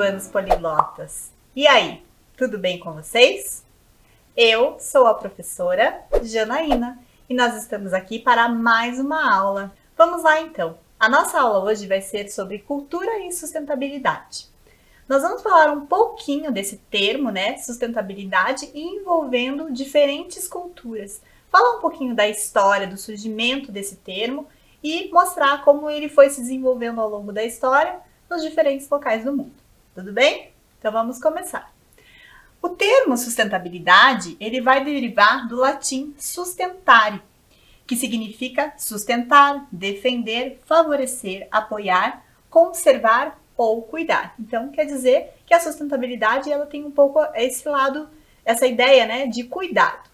curitibanos poliglotas! E aí, tudo bem com vocês? Eu sou a professora Janaína e nós estamos aqui para mais uma aula. Vamos lá então! A nossa aula hoje vai ser sobre cultura e sustentabilidade. Nós vamos falar um pouquinho desse termo, né, sustentabilidade, envolvendo diferentes culturas. Falar um pouquinho da história, do surgimento desse termo e mostrar como ele foi se desenvolvendo ao longo da história nos diferentes locais do mundo. Tudo bem? Então vamos começar. O termo sustentabilidade, ele vai derivar do latim sustentare, que significa sustentar, defender, favorecer, apoiar, conservar ou cuidar. Então, quer dizer que a sustentabilidade ela tem um pouco esse lado, essa ideia, né, de cuidado.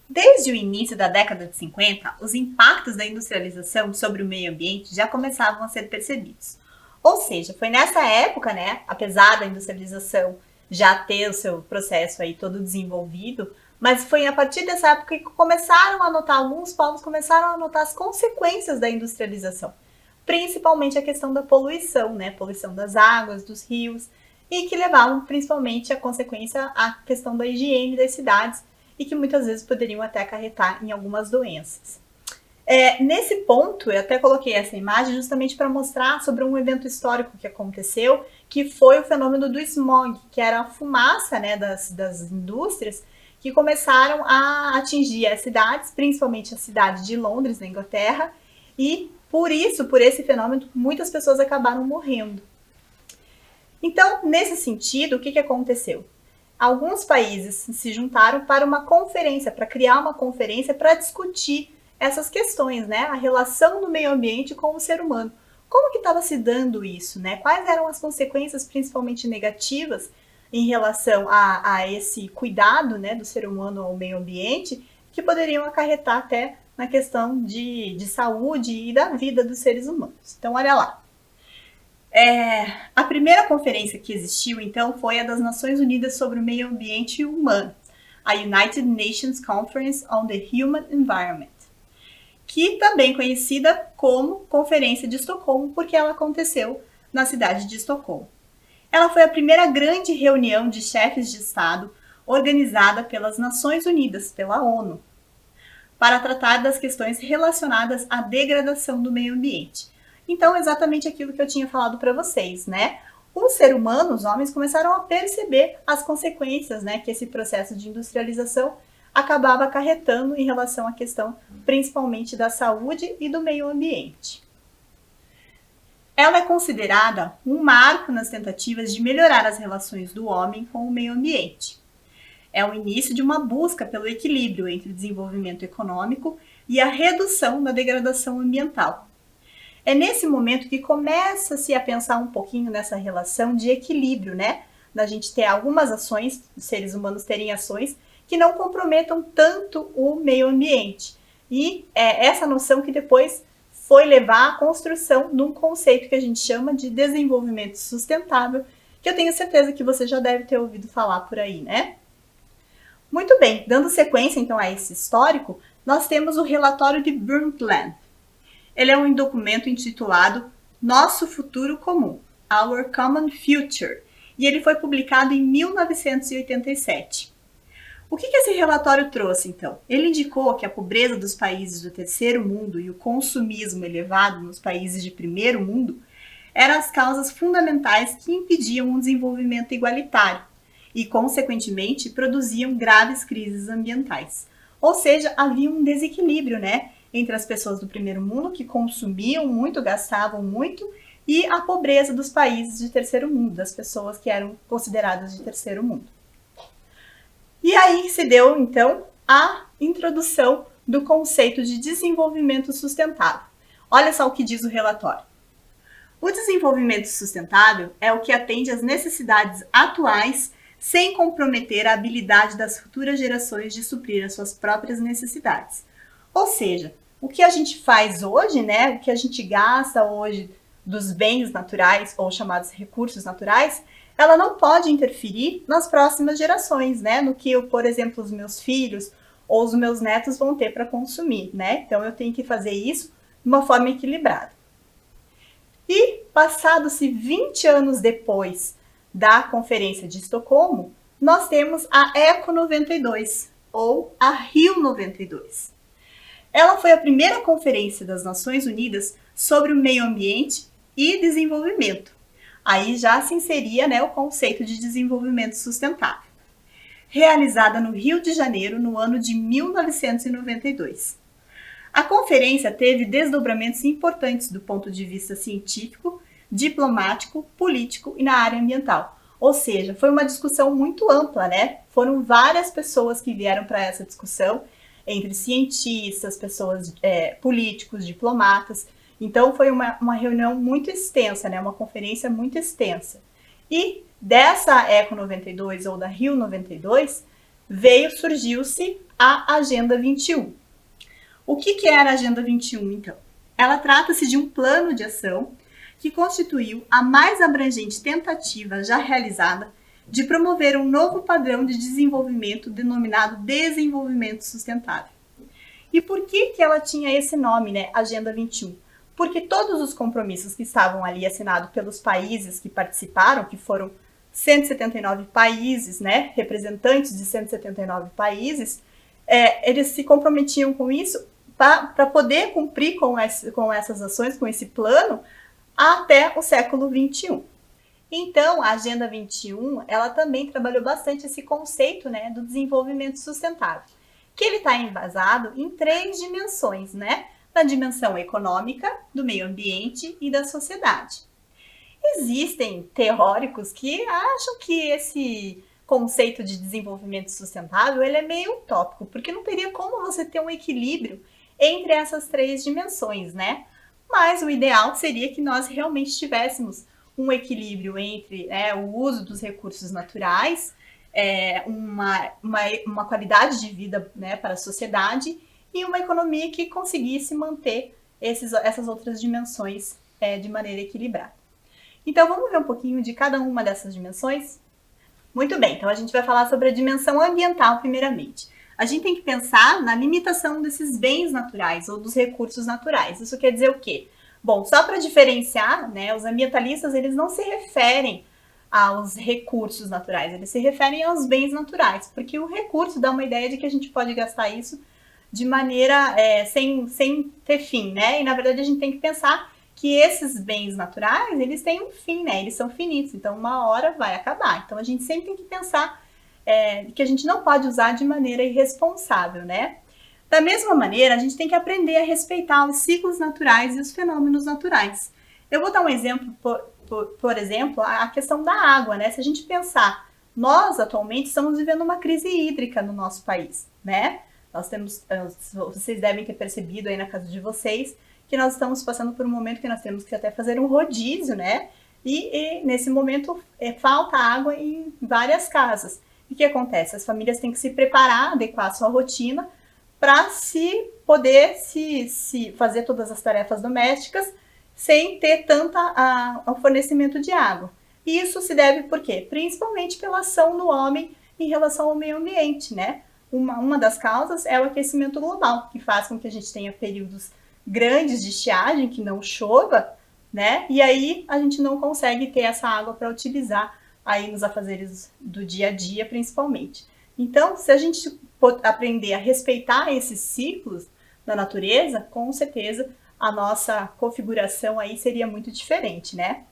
Desde o início da década de 50, os impactos da industrialização sobre o meio ambiente já começavam a ser percebidos. Ou seja, foi nessa época, né, apesar da industrialização já ter o seu processo aí todo desenvolvido, mas foi a partir dessa época que alguns povos começaram a notar as consequências da industrialização, principalmente a questão da poluição, né, poluição das águas, dos rios, e que levavam principalmente a consequência à questão da higiene das cidades e que muitas vezes poderiam até acarretar em algumas doenças. Nesse ponto, eu até coloquei essa imagem justamente para mostrar sobre um evento histórico que aconteceu, que foi o fenômeno do smog, que era a fumaça, né, das indústrias que começaram a atingir as cidades, principalmente a cidade de Londres, na Inglaterra, e por esse fenômeno, muitas pessoas acabaram morrendo. Então, nesse sentido, o que aconteceu? Alguns países se juntaram para uma conferência, para criar uma conferência para discutir essas questões, né? A relação do meio ambiente com o ser humano. Como que estava se dando isso, né? Quais eram as consequências principalmente negativas em relação a esse cuidado, né, do ser humano ao meio ambiente, que poderiam acarretar até na questão de saúde e da vida dos seres humanos. Então, olha lá. A primeira conferência que existiu, então, foi a das Nações Unidas sobre o Meio Ambiente Humano, a United Nations Conference on the Human Environment, que também conhecida como Conferência de Estocolmo, porque ela aconteceu na cidade de Estocolmo. Ela foi a primeira grande reunião de chefes de Estado organizada pelas Nações Unidas, pela ONU, para tratar das questões relacionadas à degradação do meio ambiente. Então, exatamente aquilo que eu tinha falado para vocês, né? O ser humano, os homens, começaram a perceber as consequências, né, que esse processo de industrialização acabava acarretando em relação à questão, principalmente da saúde e do meio ambiente. Ela é considerada um marco nas tentativas de melhorar as relações do homem com o meio ambiente. É o início de uma busca pelo equilíbrio entre o desenvolvimento econômico e a redução da degradação ambiental. É nesse momento que começa-se a pensar um pouquinho nessa relação de equilíbrio, né? Da gente ter algumas ações, os seres humanos terem ações que não comprometam tanto o meio ambiente. E é essa noção que depois foi levar à construção de um conceito que a gente chama de desenvolvimento sustentável, que eu tenho certeza que você já deve ter ouvido falar por aí, né? Muito bem, dando sequência então a esse histórico, nós temos o relatório de Brundtland. Ele é um documento intitulado Nosso Futuro Comum, Our Common Future, e ele foi publicado em 1987. O que esse relatório trouxe, então? Ele indicou que a pobreza dos países do terceiro mundo e o consumismo elevado nos países de primeiro mundo eram as causas fundamentais que impediam um desenvolvimento igualitário e, consequentemente, produziam graves crises ambientais. Ou seja, havia um desequilíbrio, né, entre as pessoas do primeiro mundo, que consumiam muito, gastavam muito, e a pobreza dos países de terceiro mundo, das pessoas que eram consideradas de terceiro mundo. E aí se deu, então, a introdução do conceito de desenvolvimento sustentável. Olha só o que diz o relatório. O desenvolvimento sustentável é o que atende às necessidades atuais sem comprometer a habilidade das futuras gerações de suprir as suas próprias necessidades. Ou seja, o que a gente faz hoje, né, o que a gente gasta hoje dos bens naturais, ou chamados recursos naturais, ela não pode interferir nas próximas gerações, né? No que, por exemplo, os meus filhos ou os meus netos vão ter para consumir, né? Então, eu tenho que fazer isso de uma forma equilibrada. E passados-se 20 anos depois da Conferência de Estocolmo, nós temos a ECO 92, ou a Rio 92. Ela foi a primeira conferência das Nações Unidas sobre o meio ambiente e desenvolvimento. Aí já se inseria, né, o conceito de desenvolvimento sustentável. Realizada no Rio de Janeiro no ano de 1992. A conferência teve desdobramentos importantes do ponto de vista científico, diplomático, político e na área ambiental. Ou seja, foi uma discussão muito ampla, né? Foram várias pessoas que vieram para essa discussão, entre cientistas, pessoas políticos, diplomatas. Então foi uma reunião muito extensa, né? Uma conferência muito extensa. E dessa ECO 92 ou da Rio 92, surgiu-se a Agenda 21. O que era a Agenda 21, então? Ela trata-se de um plano de ação que constituiu a mais abrangente tentativa já realizada de promover um novo padrão de desenvolvimento denominado desenvolvimento sustentável. E por que ela tinha esse nome, né, Agenda 21? Porque todos os compromissos que estavam ali assinados pelos países que participaram, que foram 179 países, né, representantes de 179 países, eles se comprometiam com isso para poder cumprir com essas ações, com esse plano, até o século XXI. Então, a Agenda 21, ela também trabalhou bastante esse conceito, né, do desenvolvimento sustentável, que ele está embasado em 3 dimensões, né? Na dimensão econômica, do meio ambiente e da sociedade. Existem teóricos que acham que esse conceito de desenvolvimento sustentável ele é meio utópico, porque não teria como você ter um equilíbrio entre essas 3 dimensões, né? Mas o ideal seria que nós realmente tivéssemos um equilíbrio entre o uso dos recursos naturais, uma qualidade de vida, né, para a sociedade e uma economia que conseguisse manter essas outras dimensões de maneira equilibrada. Então, vamos ver um pouquinho de cada uma dessas dimensões? Muito bem, então a gente vai falar sobre a dimensão ambiental primeiramente. A gente tem que pensar na limitação desses bens naturais ou dos recursos naturais. Isso quer dizer o quê? Bom, só para diferenciar, né, os ambientalistas eles não se referem aos recursos naturais, eles se referem aos bens naturais, porque o recurso dá uma ideia de que a gente pode gastar isso de maneira sem ter fim, né? E na verdade a gente tem que pensar que esses bens naturais, eles têm um fim, né? Eles são finitos, então uma hora vai acabar. Então a gente sempre tem que pensar que a gente não pode usar de maneira irresponsável, né? Da mesma maneira, a gente tem que aprender a respeitar os ciclos naturais e os fenômenos naturais. Eu vou dar um exemplo, por exemplo, a questão da água, né? Se a gente pensar, nós atualmente estamos vivendo uma crise hídrica no nosso país, né? Nós temos, vocês devem ter percebido aí na casa de vocês, que nós estamos passando por um momento que nós temos que até fazer um rodízio, né? E nesse momento falta água em várias casas. E o que acontece? As famílias têm que se preparar, adequar a sua rotina para poder fazer todas as tarefas domésticas sem ter o fornecimento de água. E isso se deve por quê? Principalmente pela ação do homem em relação ao meio ambiente, né? Uma das causas é o aquecimento global, que faz com que a gente tenha períodos grandes de estiagem, que não chova, né? E aí a gente não consegue ter essa água para utilizar aí nos afazeres do dia a dia, principalmente. Então, se a gente aprender a respeitar esses ciclos da natureza, com certeza a nossa configuração aí seria muito diferente, né?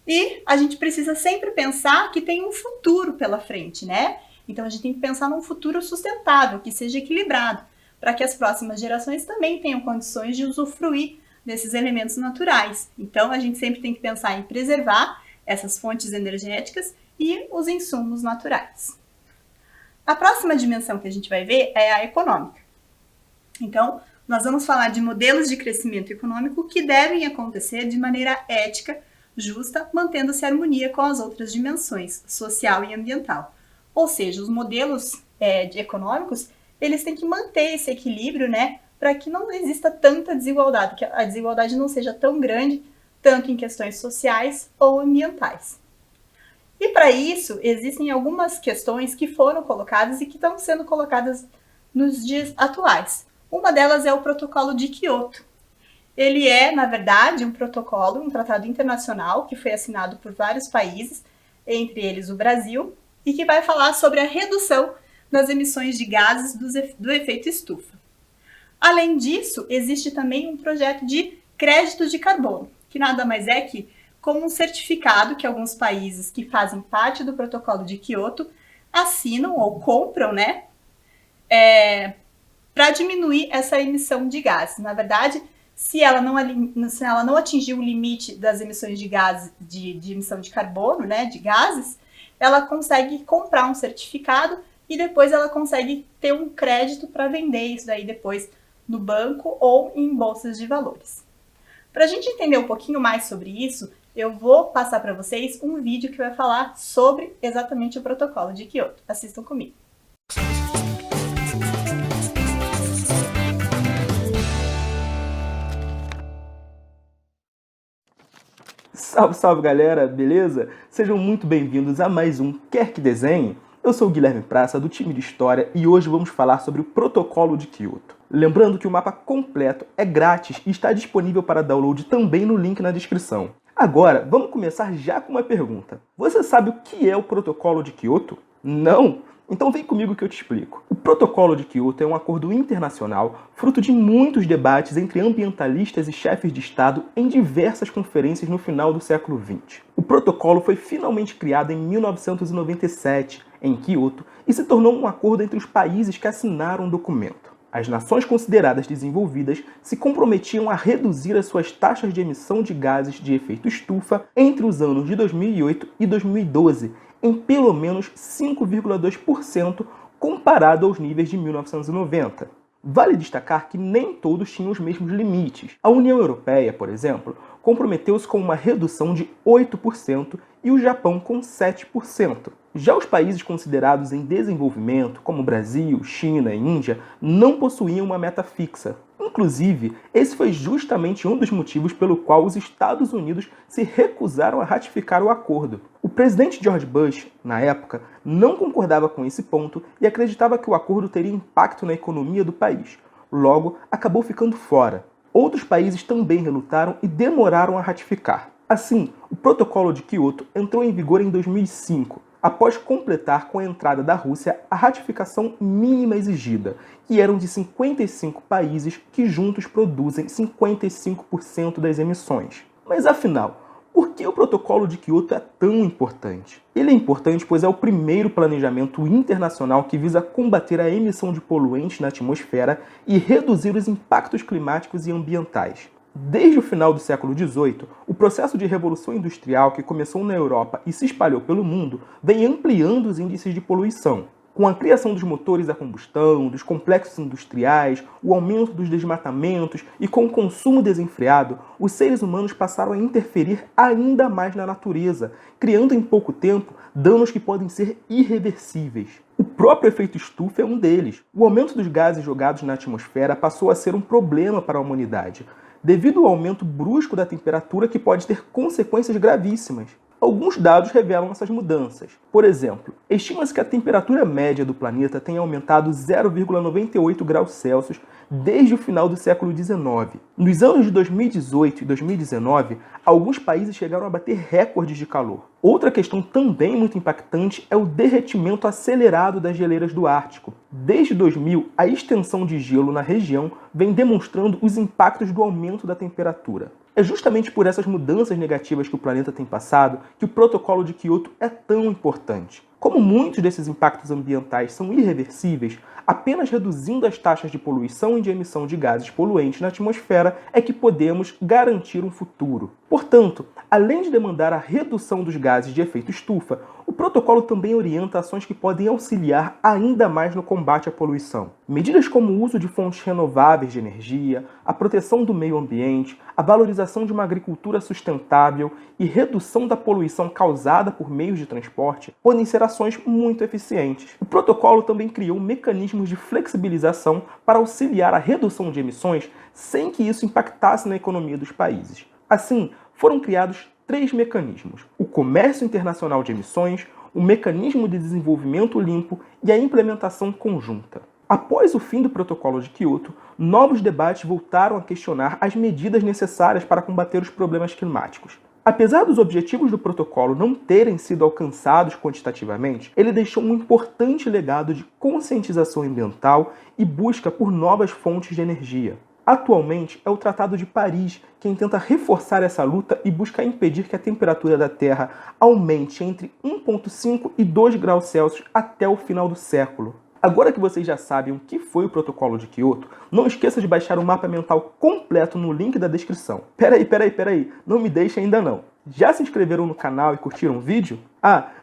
E a gente precisa sempre pensar que tem um futuro pela frente, né? Então a gente tem que pensar num futuro sustentável, que seja equilibrado, para que as próximas gerações também tenham condições de usufruir desses elementos naturais. Então a gente sempre tem que pensar em preservar essas fontes energéticas e os insumos naturais. A próxima dimensão que a gente vai ver é a econômica. Então, nós vamos falar de modelos de crescimento econômico que devem acontecer de maneira ética, justa, mantendo-se harmonia com as outras dimensões, social e ambiental. Ou seja, os modelos econômicos, eles têm que manter esse equilíbrio, né, para que não exista tanta desigualdade, que a desigualdade não seja tão grande, tanto em questões sociais ou ambientais. E para isso, existem algumas questões que foram colocadas e que estão sendo colocadas nos dias atuais. Uma delas é o Protocolo de Kyoto. Ele é, na verdade, um protocolo, um tratado internacional que foi assinado por vários países, entre eles o Brasil, e que vai falar sobre a redução das emissões de gases do efeito estufa. Além disso, existe também um projeto de crédito de carbono, que nada mais é que como um certificado que alguns países que fazem parte do protocolo de Kyoto assinam ou compram, né, para diminuir essa emissão de gases. Na verdade, se ela não atingir o limite das emissões de gases, de emissão de carbono, né, de gases, ela consegue comprar um certificado e depois ela consegue ter um crédito para vender isso daí depois no banco ou em bolsas de valores. Para a gente entender um pouquinho mais sobre isso, eu vou passar para vocês um vídeo que vai falar sobre exatamente o protocolo de Kyoto. Assistam comigo. Salve, salve galera, beleza? Sejam muito bem-vindos a mais um Quer Que Desenhe? Eu sou o Guilherme Praça, do time de História, e hoje vamos falar sobre o Protocolo de Kyoto. Lembrando que o mapa completo é grátis e está disponível para download também no link na descrição. Agora, vamos começar já com uma pergunta. Você sabe o que é o Protocolo de Kyoto? Não? Então vem comigo que eu te explico. O Protocolo de Kyoto é um acordo internacional fruto de muitos debates entre ambientalistas e chefes de Estado em diversas conferências no final do século XX. O protocolo foi finalmente criado em 1997, em Kyoto, e se tornou um acordo entre os países que assinaram o documento. As nações consideradas desenvolvidas se comprometiam a reduzir as suas taxas de emissão de gases de efeito estufa entre os anos de 2008 e 2012, em pelo menos 5,2% comparado aos níveis de 1990. Vale destacar que nem todos tinham os mesmos limites. A União Europeia, por exemplo, comprometeu-se com uma redução de 8% e o Japão com 7%. Já os países considerados em desenvolvimento, como Brasil, China e Índia, não possuíam uma meta fixa. Inclusive, esse foi justamente um dos motivos pelo qual os Estados Unidos se recusaram a ratificar o acordo. O presidente George Bush, na época, não concordava com esse ponto e acreditava que o acordo teria impacto na economia do país. Logo, acabou ficando fora. Outros países também relutaram e demoraram a ratificar. Assim, o Protocolo de Kyoto entrou em vigor em 2005, após completar com a entrada da Rússia a ratificação mínima exigida, que eram de 55 países que juntos produzem 55% das emissões. Mas afinal, por que o Protocolo de Kyoto é tão importante? Ele é importante pois é o primeiro planejamento internacional que visa combater a emissão de poluentes na atmosfera e reduzir os impactos climáticos e ambientais. Desde o final do século XVIII, o processo de revolução industrial que começou na Europa e se espalhou pelo mundo vem ampliando os índices de poluição. Com a criação dos motores a combustão, dos complexos industriais, o aumento dos desmatamentos e com o consumo desenfreado, os seres humanos passaram a interferir ainda mais na natureza, criando em pouco tempo danos que podem ser irreversíveis. O próprio efeito estufa é um deles. O aumento dos gases jogados na atmosfera passou a ser um problema para a humanidade, devido ao aumento brusco da temperatura que pode ter consequências gravíssimas. Alguns dados revelam essas mudanças. Por exemplo, estima-se que a temperatura média do planeta tenha aumentado 0,98 graus Celsius desde o final do século XIX. Nos anos de 2018 e 2019, alguns países chegaram a bater recordes de calor. Outra questão também muito impactante é o derretimento acelerado das geleiras do Ártico. Desde 2000, a extensão de gelo na região vem demonstrando os impactos do aumento da temperatura. É justamente por essas mudanças negativas que o planeta tem passado que o Protocolo de Kyoto é tão importante. Como muitos desses impactos ambientais são irreversíveis, apenas reduzindo as taxas de poluição e de emissão de gases poluentes na atmosfera é que podemos garantir um futuro. Portanto, além de demandar a redução dos gases de efeito estufa, o protocolo também orienta ações que podem auxiliar ainda mais no combate à poluição. Medidas como o uso de fontes renováveis de energia, a proteção do meio ambiente, a valorização de uma agricultura sustentável e redução da poluição causada por meios de transporte podem ser ações muito eficientes. O protocolo também criou mecanismos de flexibilização para auxiliar a redução de emissões sem que isso impactasse na economia dos países. Assim, foram criados 3 mecanismos: o comércio internacional de emissões, o mecanismo de desenvolvimento limpo e a implementação conjunta. Após o fim do Protocolo de Kyoto, novos debates voltaram a questionar as medidas necessárias para combater os problemas climáticos. Apesar dos objetivos do protocolo não terem sido alcançados quantitativamente, ele deixou um importante legado de conscientização ambiental e busca por novas fontes de energia. Atualmente, é o Tratado de Paris quem tenta reforçar essa luta e busca impedir que a temperatura da Terra aumente entre 1,5 e 2 graus Celsius até o final do século. Agora que vocês já sabem o que foi o Protocolo de Kyoto, não esqueça de baixar o mapa mental completo no link da descrição. Peraí, não me deixe ainda não. Já se inscreveram no canal e curtiram o vídeo?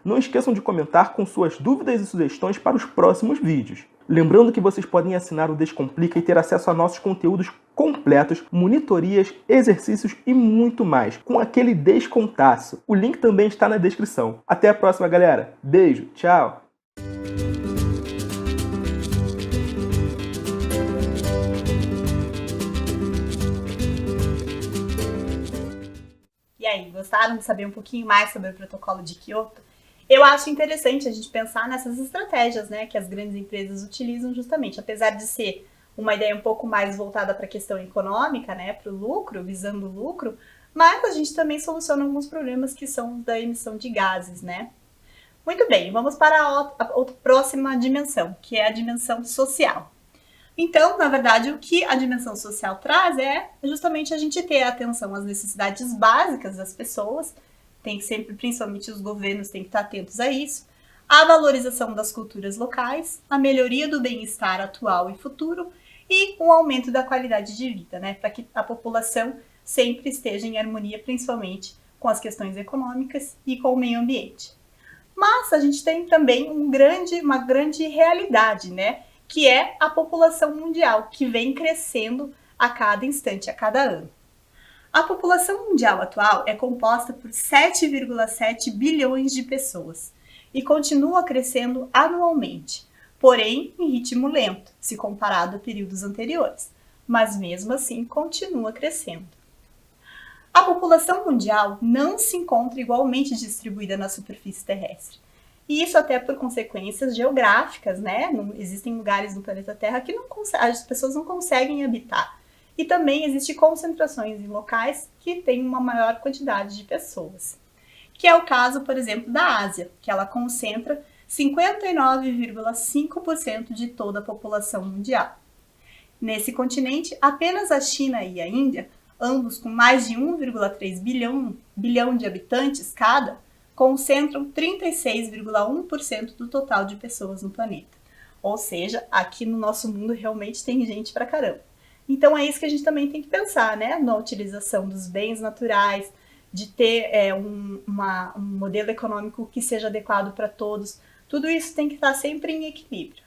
Não esqueçam de comentar com suas dúvidas e sugestões para os próximos vídeos. Lembrando que vocês podem assinar o Descomplica e ter acesso a nossos conteúdos completos, monitorias, exercícios e muito mais, com aquele descontaço. O link também está na descrição. Até a próxima, galera. Beijo, tchau! E aí, gostaram de saber um pouquinho mais sobre o Protocolo de Kyoto? Eu acho interessante a gente pensar nessas estratégias, né, que as grandes empresas utilizam justamente, apesar de ser uma ideia um pouco mais voltada para a questão econômica, né, para o lucro, visando o lucro, mas a gente também soluciona alguns problemas que são da emissão de gases, né? Muito bem, vamos para a próxima dimensão, que é a dimensão social. Então, na verdade, o que a dimensão social traz é justamente a gente ter atenção às necessidades básicas das pessoas, tem que sempre, principalmente os governos, têm que estar atentos a isso, a valorização das culturas locais, a melhoria do bem-estar atual e futuro e um aumento da qualidade de vida, né, para que a população sempre esteja em harmonia, principalmente com as questões econômicas e com o meio ambiente. Mas a gente tem também uma grande realidade, né, que é a população mundial, que vem crescendo a cada instante, a cada ano. A população mundial atual é composta por 7,7 bilhões de pessoas e continua crescendo anualmente, porém em ritmo lento, se comparado a períodos anteriores, mas mesmo assim continua crescendo. A população mundial não se encontra igualmente distribuída na superfície terrestre. E isso até por consequências geográficas, né? Existem lugares no planeta Terra que as pessoas não conseguem habitar. E também existem concentrações em locais que têm uma maior quantidade de pessoas. Que é o caso, por exemplo, da Ásia, que ela concentra 59,5% de toda a população mundial. Nesse continente, apenas a China e a Índia, ambos com mais de 1,3 bilhão de habitantes cada, concentram 36,1% do total de pessoas no planeta. Ou seja, aqui no nosso mundo realmente tem gente pra caramba. Então é isso que a gente também tem que pensar, né? Na utilização dos bens naturais, de ter um modelo econômico que seja adequado para todos. Tudo isso tem que estar sempre em equilíbrio.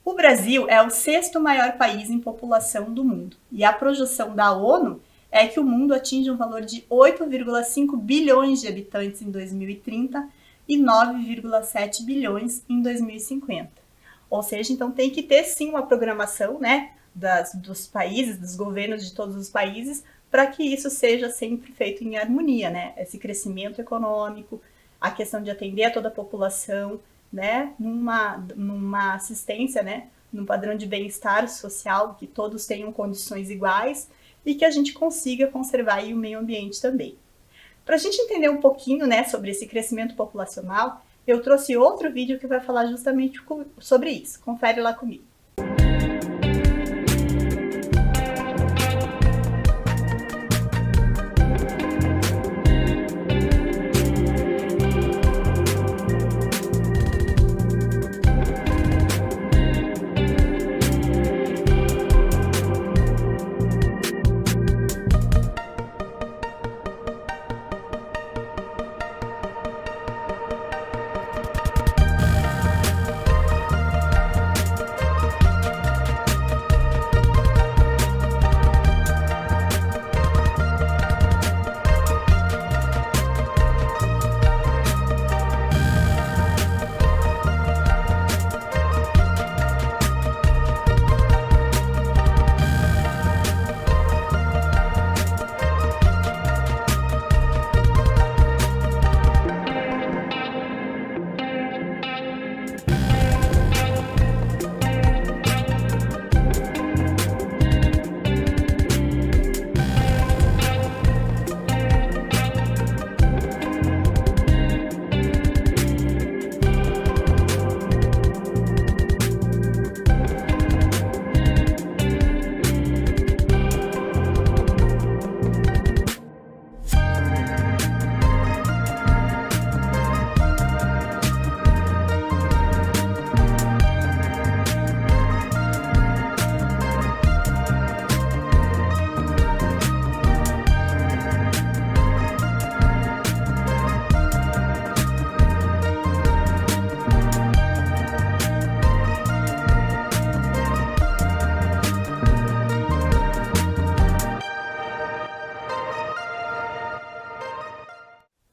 O Brasil é o 6º maior país em população do mundo. E a projeção da ONU é que o mundo atinge um valor de 8,5 bilhões de habitantes em 2030 e 9,7 bilhões em 2050. Ou seja, então tem que ter sim uma programação, né, dos países, dos governos de todos os países, para que isso seja sempre feito em harmonia, né? Esse crescimento econômico, a questão de atender a toda a população, né, numa assistência, né, num padrão de bem-estar social, que todos tenham condições iguais, e que a gente consiga conservar aí o meio ambiente também. Para a gente entender um pouquinho, né, sobre esse crescimento populacional, eu trouxe outro vídeo que vai falar justamente sobre isso. Confere lá comigo.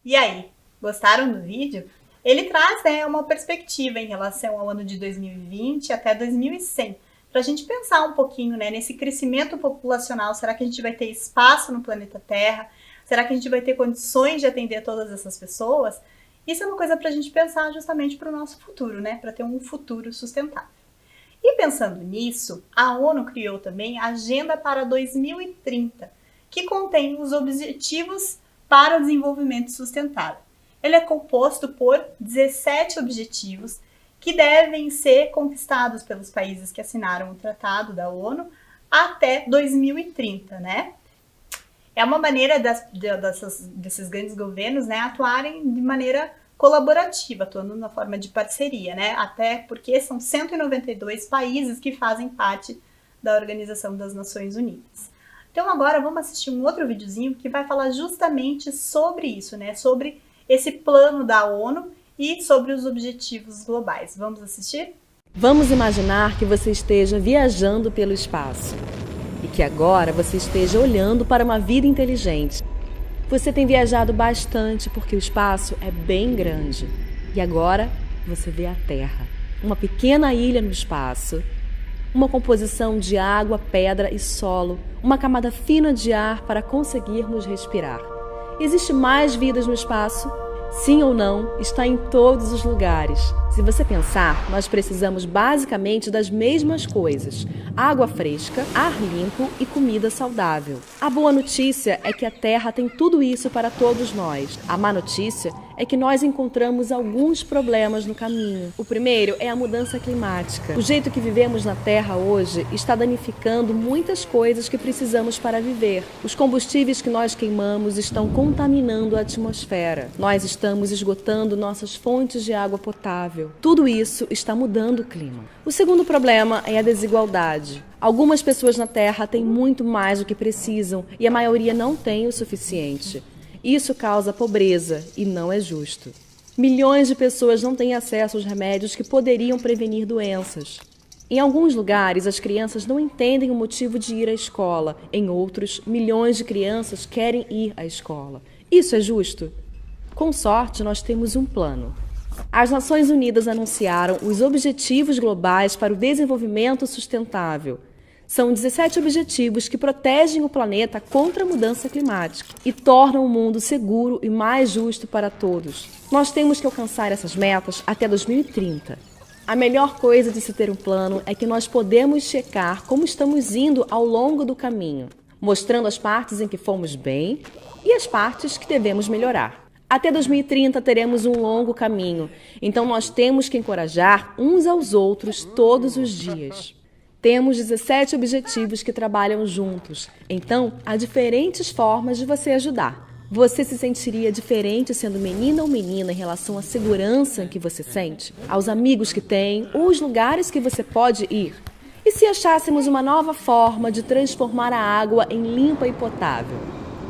E aí, gostaram do vídeo? Ele traz uma perspectiva em relação ao ano de 2020 até 2100, para a gente pensar um pouquinho nesse crescimento populacional. Será que a gente vai ter espaço no planeta Terra? Será que a gente vai ter condições de atender todas essas pessoas? Isso é uma coisa para a gente pensar justamente para o nosso futuro, para ter um futuro sustentável. E pensando nisso, a ONU criou também a Agenda para 2030, que contém os Objetivos para o Desenvolvimento Sustentável. Ele é composto por 17 objetivos que devem ser conquistados pelos países que assinaram o Tratado da ONU até 2030, É uma maneira desses grandes governos, atuarem de maneira colaborativa, atuando na forma de parceria, Até porque são 192 países que fazem parte da Organização das Nações Unidas. Então agora vamos assistir um outro videozinho que vai falar justamente sobre isso, Sobre esse plano da ONU e sobre os objetivos globais. Vamos assistir? Vamos imaginar que você esteja viajando pelo espaço e que agora você esteja olhando para uma vida inteligente. Você tem viajado bastante porque o espaço é bem grande. E agora você vê a Terra, uma pequena ilha no espaço, uma composição de água, pedra e solo, uma camada fina de ar para conseguirmos respirar. Existe mais vidas no espaço? Sim ou não, está em todos os lugares. Se você pensar, nós precisamos basicamente das mesmas coisas: água fresca, ar limpo e comida saudável. A boa notícia é que a Terra tem tudo isso para todos nós. A má notícia é que nós encontramos alguns problemas no caminho. O primeiro é a mudança climática. O jeito que vivemos na Terra hoje está danificando muitas coisas que precisamos para viver. Os combustíveis que nós queimamos estão contaminando a atmosfera. Nós estamos esgotando nossas fontes de água potável. Tudo isso está mudando o clima. O segundo problema é a desigualdade. Algumas pessoas na Terra têm muito mais do que precisam e a maioria não tem o suficiente. Isso causa pobreza e não é justo. Milhões de pessoas não têm acesso aos remédios que poderiam prevenir doenças. Em alguns lugares, as crianças não entendem o motivo de ir à escola. Em outros, milhões de crianças querem ir à escola. Isso é justo? Com sorte, nós temos um plano. As Nações Unidas anunciaram os Objetivos Globais para o Desenvolvimento Sustentável. São 17 objetivos que protegem o planeta contra a mudança climática e tornam o mundo seguro e mais justo para todos. Nós temos que alcançar essas metas até 2030. A melhor coisa de se ter um plano é que nós podemos checar como estamos indo ao longo do caminho, mostrando as partes em que fomos bem e as partes que devemos melhorar. Até 2030 teremos um longo caminho, então nós temos que encorajar uns aos outros todos os dias. Temos 17 objetivos que trabalham juntos, então há diferentes formas de você ajudar. Você se sentiria diferente sendo menina ou menina em relação à segurança que você sente, aos amigos que tem ou os lugares que você pode ir? E se achássemos uma nova forma de transformar a água em limpa e potável?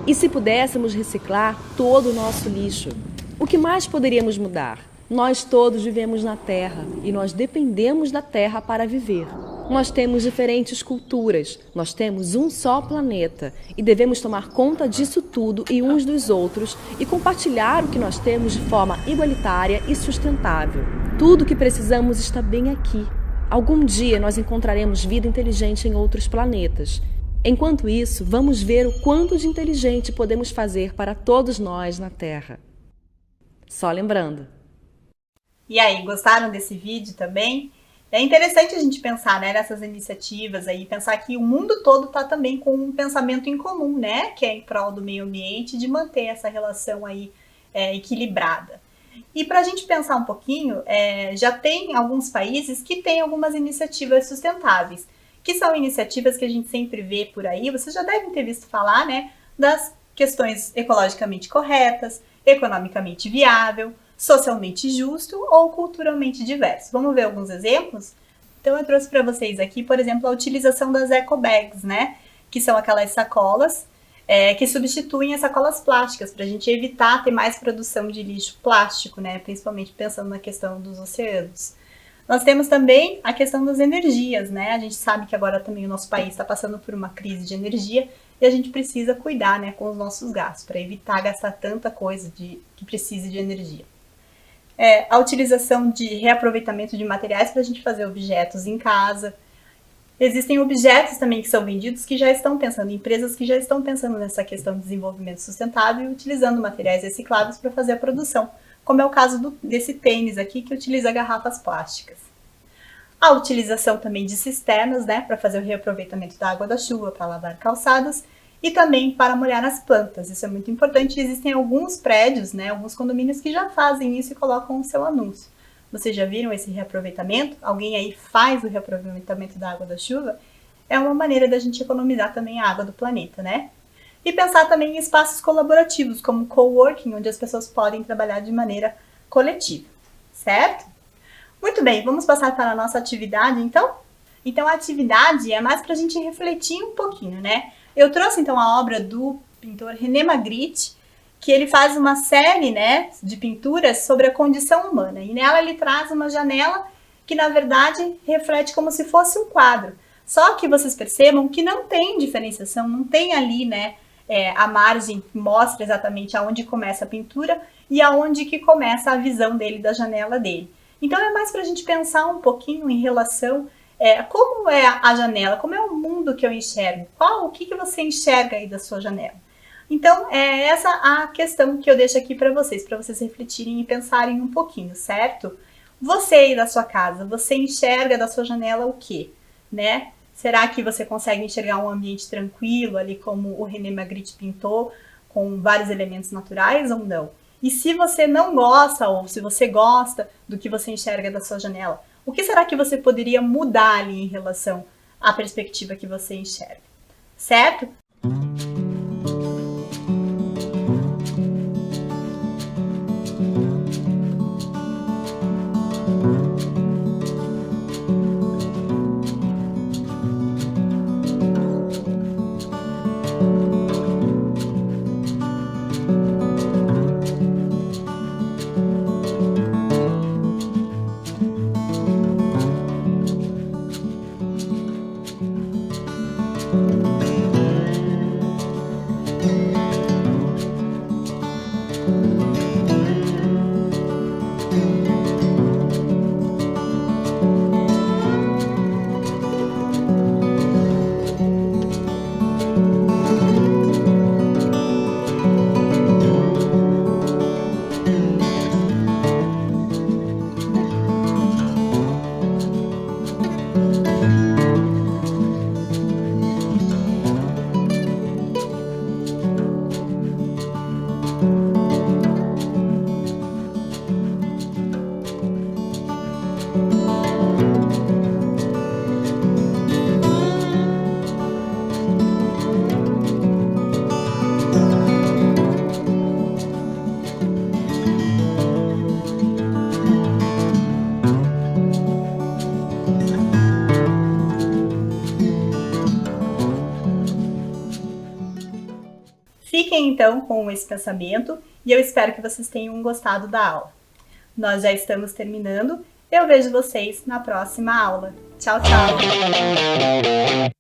E se pudéssemos reciclar todo o nosso lixo? O que mais poderíamos mudar? Nós todos vivemos na Terra e nós dependemos da Terra para viver. Nós temos diferentes culturas, nós temos um só planeta e devemos tomar conta disso tudo e uns dos outros e compartilhar o que nós temos de forma igualitária e sustentável. Tudo o que precisamos está bem aqui. Algum dia nós encontraremos vida inteligente em outros planetas. Enquanto isso, vamos ver o quanto de inteligente podemos fazer para todos nós na Terra. Só lembrando. E aí, gostaram desse vídeo também? É interessante a gente pensar nessas iniciativas aí, pensar que o mundo todo está também com um pensamento em comum, que é em prol do meio ambiente, de manter essa relação aí equilibrada. E para a gente pensar um pouquinho, já tem alguns países que têm algumas iniciativas sustentáveis, que são iniciativas que a gente sempre vê por aí. Vocês já devem ter visto falar, das questões ecologicamente corretas, economicamente viável, socialmente justo ou culturalmente diverso. Vamos ver alguns exemplos? Então eu trouxe para vocês aqui, por exemplo, a utilização das ecobags, que são aquelas sacolas que substituem as sacolas plásticas, para a gente evitar ter mais produção de lixo plástico, principalmente pensando na questão dos oceanos. Nós temos também a questão das energias, né? A gente sabe que agora também o nosso país está passando por uma crise de energia e a gente precisa cuidar, né, com os nossos gastos, para evitar gastar tanta coisa que precise de energia. A utilização de reaproveitamento de materiais para a gente fazer objetos em casa. Existem objetos também que são vendidos que já estão pensando, empresas que já estão pensando nessa questão de desenvolvimento sustentável e utilizando materiais recicláveis para fazer a produção, como é o caso desse tênis aqui que utiliza garrafas plásticas. A utilização também de cisternas, né, para fazer o reaproveitamento da água da chuva, para lavar calçados e também para molhar as plantas. Isso é muito importante. Existem alguns prédios, né, alguns condomínios que já fazem isso e colocam o seu anúncio. Vocês já viram esse reaproveitamento? Alguém aí faz o reaproveitamento da água da chuva? É uma maneira da gente economizar também a água do planeta, né? E pensar também em espaços colaborativos, como coworking, onde as pessoas podem trabalhar de maneira coletiva, certo? Muito bem, vamos passar para a nossa atividade, então? Então, a atividade é mais para a gente refletir um pouquinho, né? Eu trouxe, então, a obra do pintor René Magritte, que ele faz uma série, né, de pinturas sobre a condição humana. E nela ele traz uma janela que, na verdade, reflete como se fosse um quadro. Só que vocês percebam que não tem diferenciação, não tem ali, né, a margem que mostra exatamente aonde começa a pintura e aonde que começa a visão dele, da janela dele. Então é mais para a gente pensar um pouquinho em relação como é a janela, como é o mundo que eu enxergo, o que você enxerga aí da sua janela. Então é essa a questão que eu deixo aqui para vocês refletirem e pensarem um pouquinho, certo? Você aí da sua casa, você enxerga da sua janela o quê, né? Será que você consegue enxergar um ambiente tranquilo, ali como o René Magritte pintou, com vários elementos naturais ou não? E se você não gosta, ou se você gosta do que você enxerga da sua janela, o que será que você poderia mudar ali em relação à perspectiva que você enxerga? Certo? Fiquem então com esse pensamento e eu espero que vocês tenham gostado da aula. Nós já estamos terminando. Eu vejo vocês na próxima aula. Tchau, tchau!